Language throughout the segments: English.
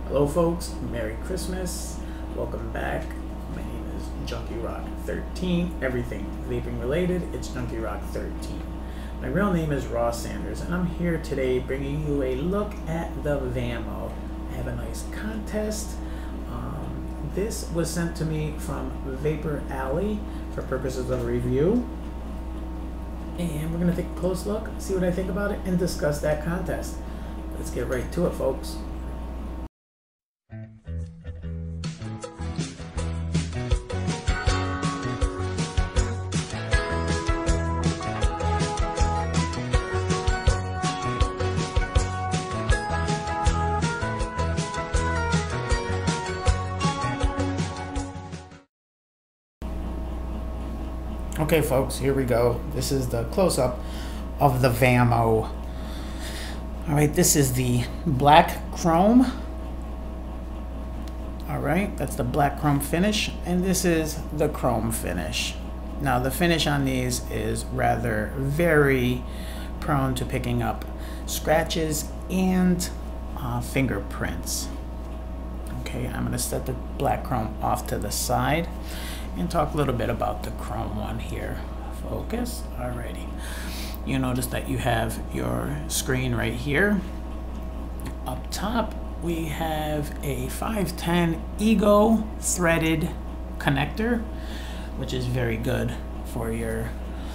Hello folks, Merry Christmas, welcome back. My name is Junkie Rock 13, everything vaping related, it's Junkie Rock 13. My real name is Ross Sanders and I'm here today bringing you a look at the Vamo. I have a nice contest. This was sent to me from Vaporalley for purposes of review. And we're going to take a close look, see what I think about it, and discuss that contest. Let's get right to it, folks. Okay folks, here we go. This is the close-up of the Vamo. Alright, this is the black chrome. Alright, that's the black chrome finish, and this is the chrome finish. Now the finish on these is rather very prone to picking up scratches and fingerprints. Okay, I'm going to set the black chrome off to the side and talk a little bit about the chrome one here. Focus. Alrighty. You notice that you have your screen right here. Up top, we have a 510 Ego threaded connector, which is very good for your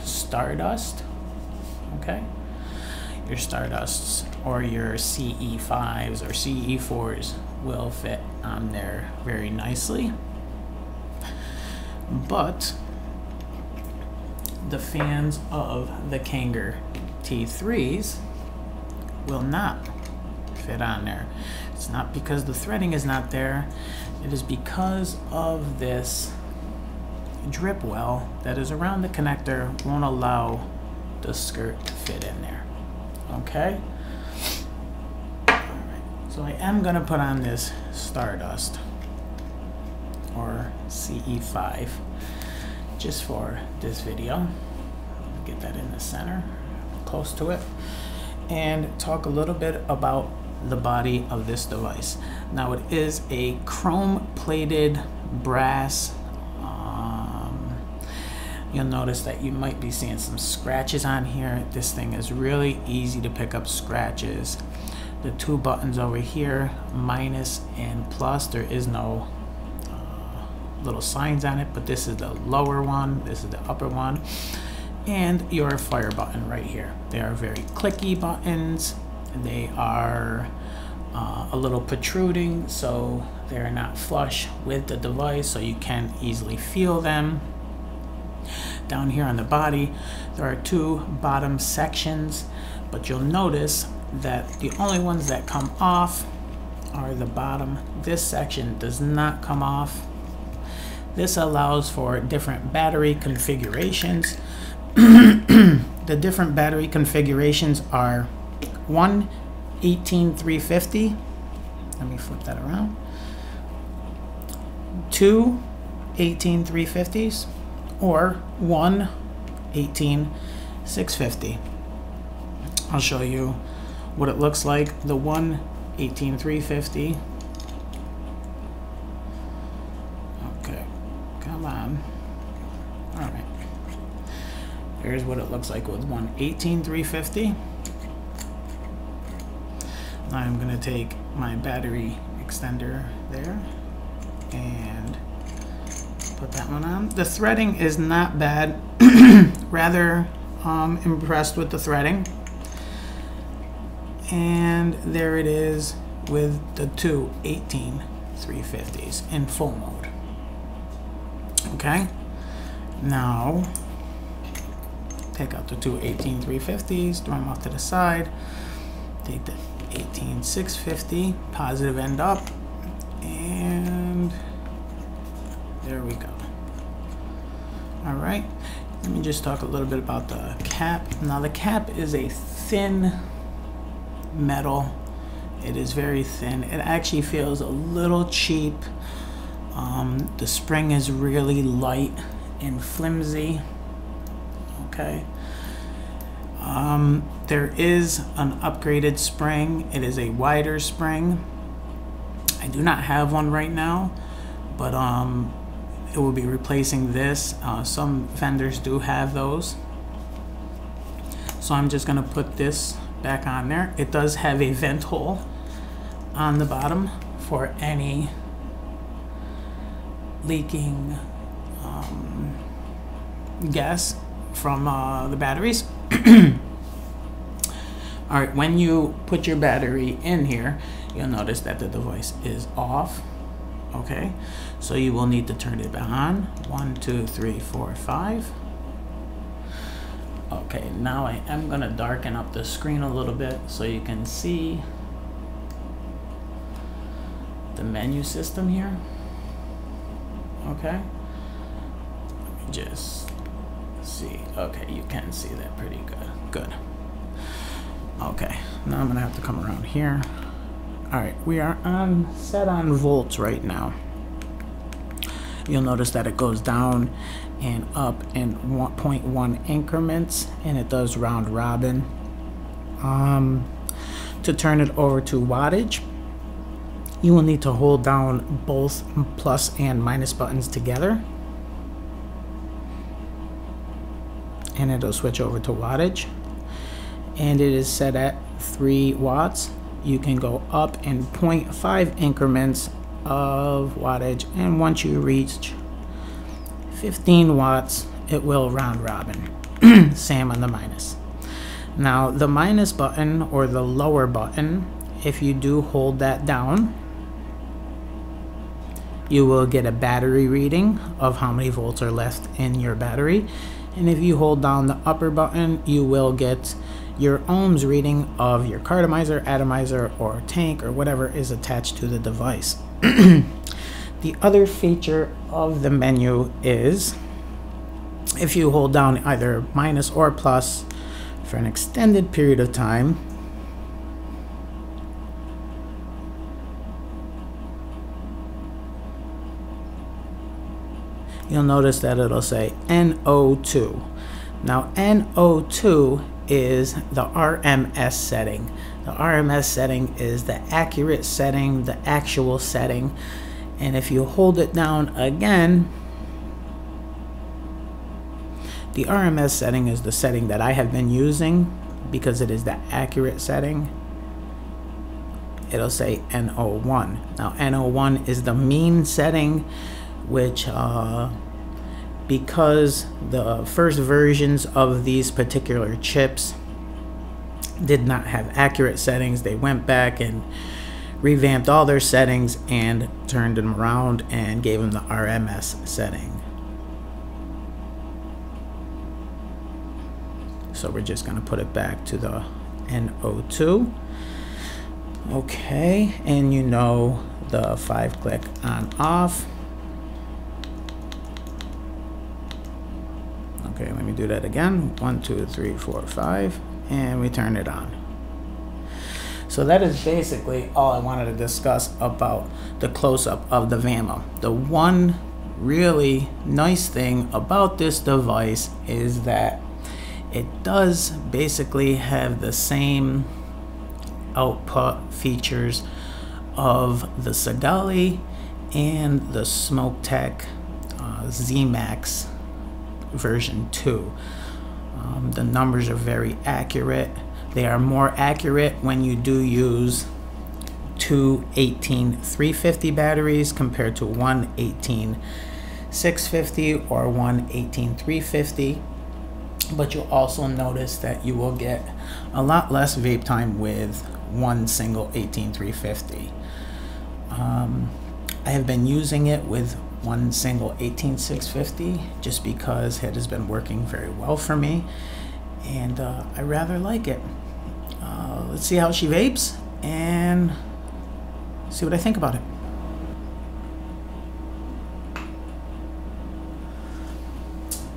Stardust. Okay. Your Stardusts or your CE5s or CE4s will fit on there very nicely. But the fans of the Kanger T3s will not fit on there. It's not because the threading is not there, it is because of this drip well that is around the connector won't allow the skirt to fit in there. Okay? Alright, so I am going to put on this Stardust or CE5 just for this video. Get that in the center, close to it, and talk a little bit about the body of this device. Now it is a chrome plated brass. You'll notice that you might be seeing some scratches on here. This thing is really easy to pick up scratches. The two buttons over here, minus and plus, there is no little signs on it, but this is the lower one, this is the upper one, and your fire button right here. They are very clicky buttons. They are a little protruding, so they're not flush with the device, so you can easily feel them. Down here on the body, there are two bottom sections, but you'll notice that the only ones that come off are the bottom. This section does not come off. This allows for different battery configurations. The different battery configurations are 1 18350. Let me flip that around. 2 18350s or 1 18650. I'll show you what it looks like. The 1 18350. Come on. Alright. Here's what it looks like with 1 18350. Now I'm going to take my battery extender there and put that one on. The threading is not bad. Rather impressed with the threading. And there it is with the two 18350s in full mode. Okay, now take out the two 18350s, throw them off to the side, take the 18650, positive end up, and there we go. All right, let me just talk a little bit about the cap. Now the cap is a thin metal. It is very thin. It actually feels a little cheap. The spring is really light and flimsy. Okay. There is an upgraded spring. It is a wider spring. I do not have one right now, but it will be replacing this. Some vendors do have those. So I'm just gonna put this back on there. It does have a vent hole on the bottom for any leaking gas from the batteries. All right, when you put your battery in here, you'll notice that the device is off. Okay, so you will need to turn it back on. 1, 2, 3, 4, 5. Okay, now I am gonna darken up the screen a little bit so you can see the menu system here. Okay, let me just see. Okay, you can see that pretty good. Good. Okay, now I'm gonna have to come around here. All right, we are set on volts right now. You'll notice that it goes down and up in 1.1 increments, and it does round robin. To turn it over to wattage, you will need to hold down both plus and minus buttons together, and it'll switch over to wattage. And it is set at 3 watts. You can go up in 0.5 increments of wattage, and once you reach 15 watts, it will round robin. Same on the minus. Now the minus button, or the lower button, if you do hold that down, you will get a battery reading of how many volts are left in your battery. And if you hold down the upper button, you will get your ohms reading of your cartomizer, atomizer, or tank, or whatever is attached to the device. The other feature of the menu is, if you hold down either minus or plus for an extended period of time, you'll notice that it'll say NO2. Now NO2 is the RMS setting. The RMS setting is the accurate setting, the actual setting. And if you hold it down again, the RMS setting is the setting that I have been using because it is the accurate setting. It'll say NO1. Now NO1 is the mean setting, which because the first versions of these particular chips did not have accurate settings, they went back and revamped all their settings and turned them around and gave them the RMS setting. So we're just going to put it back to the NO2. Okay, and you know the 5-click on off. Okay, let me do that again. 1, 2, 3, 4, 5, and we turn it on. So that is basically all I wanted to discuss about the close-up of the Vamo. The one really nice thing about this device is that it does basically have the same output features of the Vaporalley and the Smoke-Tech Z-Max version 2. The numbers are very accurate. They are more accurate when you do use 2 18350 batteries compared to 1 18650 or 1 18350. But you'll also notice that you will get a lot less vape time with one single 18350. I have been using it with one single 18650 just because it has been working very well for me, and I rather like it. Let's see how she vapes and see what I think about it.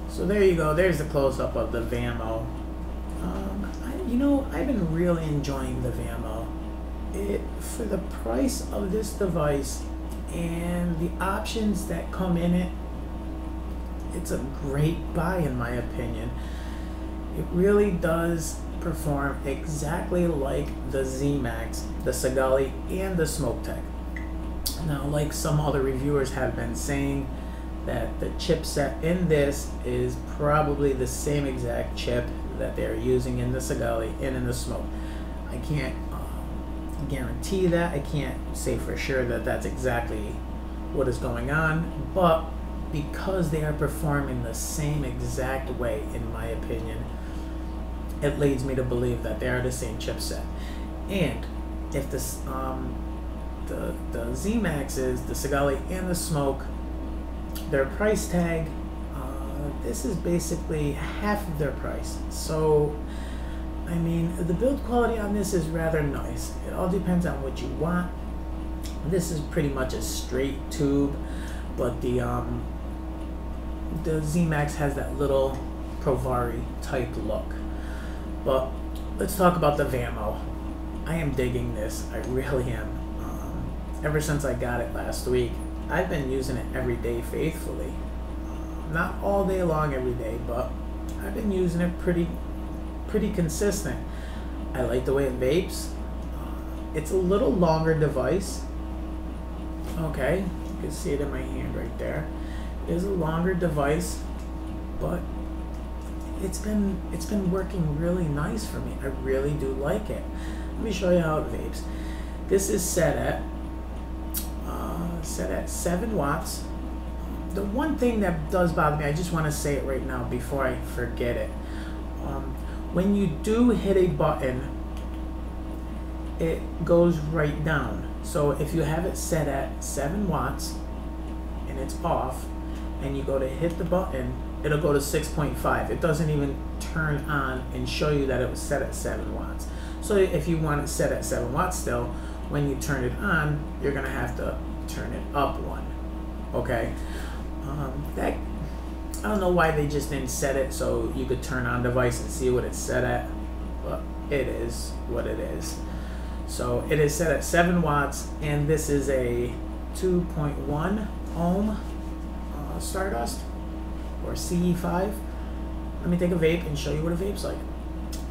So there you go, there's the close-up of the Vamo. You know, I've been really enjoying the Vamo. For the price of this device and the options that come in it, it's a great buy in my opinion. It really does perform exactly like the Z-Max, the Vaporalley, and the Smoke-Tech. Now, like some other reviewers have been saying, that the chipset in this is probably the same exact chip that they're using in the Vaporalley and in the Smoke. I can't guarantee that. I can't say for sure that that's exactly what is going on, but because they are performing the same exact way, in my opinion, it leads me to believe that they are the same chipset. And if this the Z-Maxes, the Vaporalley and the Smoke, their price tag, this is basically half of their price. So, I mean, the build quality on this is rather nice. It all depends on what you want. This is pretty much a straight tube, but the Z-Max has that little Provari type look. But let's talk about the Vamo. I am digging this. I really am. Ever since I got it last week, I've been using it every day faithfully. Not all day long every day, but I've been using it pretty consistent. I like the way it vapes. It's a little longer device. Okay, you can see it in my hand right there. It is a longer device, but it's been working really nice for me. I really do like it. Let me show you how it vapes. This is set at 7 watts. The one thing that does bother me, I just want to say it right now before I forget it. When you do hit a button, it goes right down. So if you have it set at 7 watts and it's off, and you go to hit the button, it'll go to 6.5. It doesn't even turn on and show you that it was set at 7 watts. So if you want it set at 7 watts still, when you turn it on, you're gonna have to turn it up 1. Okay, I don't know why they just didn't set it so you could turn on device and see what it's set at, but it is what it is. So it is set at 7 watts, and this is a 2.1 ohm Stardust or CE5. Let me take a vape and show you what a vape's like.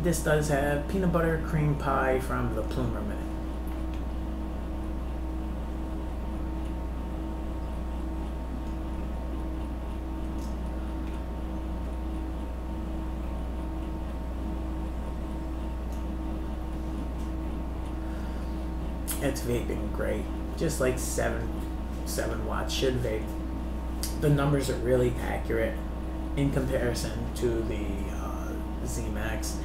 This does have peanut butter cream pie from the Plumer Minute. It's vaping great, just like 7 watts should vape. The numbers are really accurate in comparison to the Z-Max,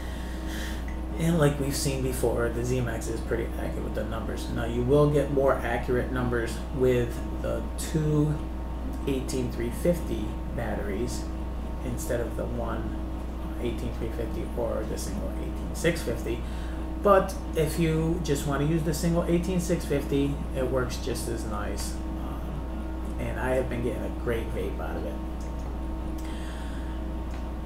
and like we've seen before, the Z-Max is pretty accurate with the numbers. Now you will get more accurate numbers with the 2 18350 batteries instead of the one 18350 or the single 18650. But if you just want to use the single 18650, it works just as nice. And I have been getting a great vape out of it.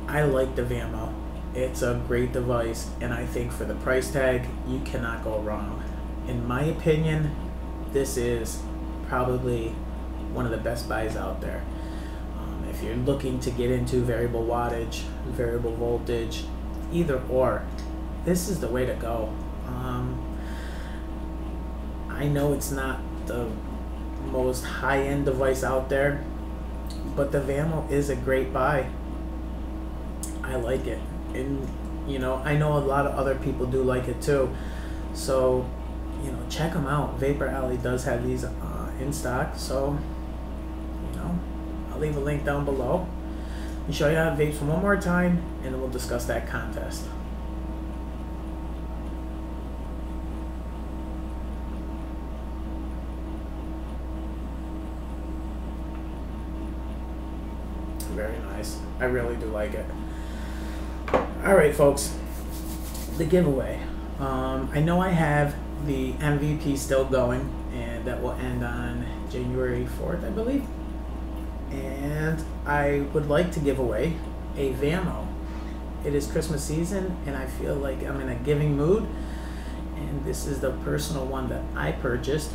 I like the Vamo. It's a great device, and I think for the price tag, you cannot go wrong. In my opinion, this is probably one of the best buys out there. If you're looking to get into variable wattage, variable voltage, either or, this is the way to go. I know it's not the most high-end device out there, but the Vamo is a great buy. I like it, and you know, I know a lot of other people do like it too. So, you know, check them out. Vaporalley does have these in stock, so you know, I'll leave a link down below and show you how to vape one more time, and then we'll discuss that contest. Very nice. I really do like it. Alright folks, the giveaway. I know I have the MVP still going, and that will end on January 4th, I believe. And I would like to give away a Vamo. It is Christmas season, and I feel like I'm in a giving mood. And this is the personal one that I purchased.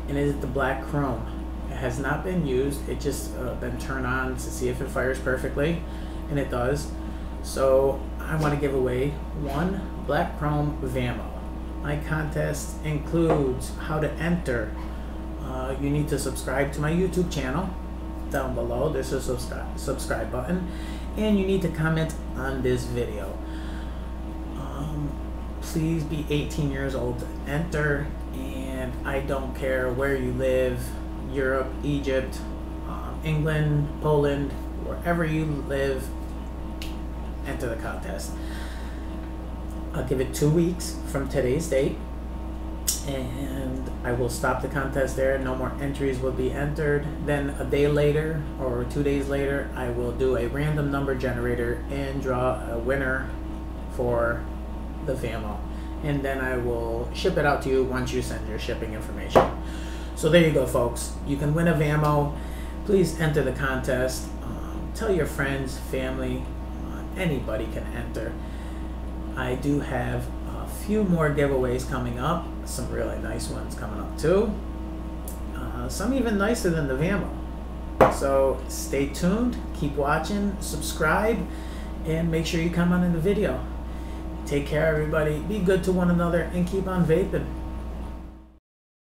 And it is the black chrome. It has not been used. It just been turned on to see if it fires perfectly, and it does. So I want to give away one black chrome Vamo. My contest includes how to enter you need to subscribe to my YouTube channel. Down below there's a subscribe button, and you need to comment on this video. Please be 18 years old to enter, and I don't care where you live, Europe, Egypt, England, Poland, wherever you live, enter the contest. I'll give it 2 weeks from today's date, and I will stop the contest there. No more entries will be entered. Then a day later or 2 days later, I will do a random number generator and draw a winner for the Vamo, and then I will ship it out to you once you send your shipping information. So there you go, folks. You can win a Vamo. Please enter the contest. Tell your friends, family, anybody can enter. I do have a few more giveaways coming up, some really nice ones coming up too, some even nicer than the Vamo. So stay tuned, keep watching, subscribe, and make sure you comment on the video. Take care, everybody. Be good to one another and keep on vaping.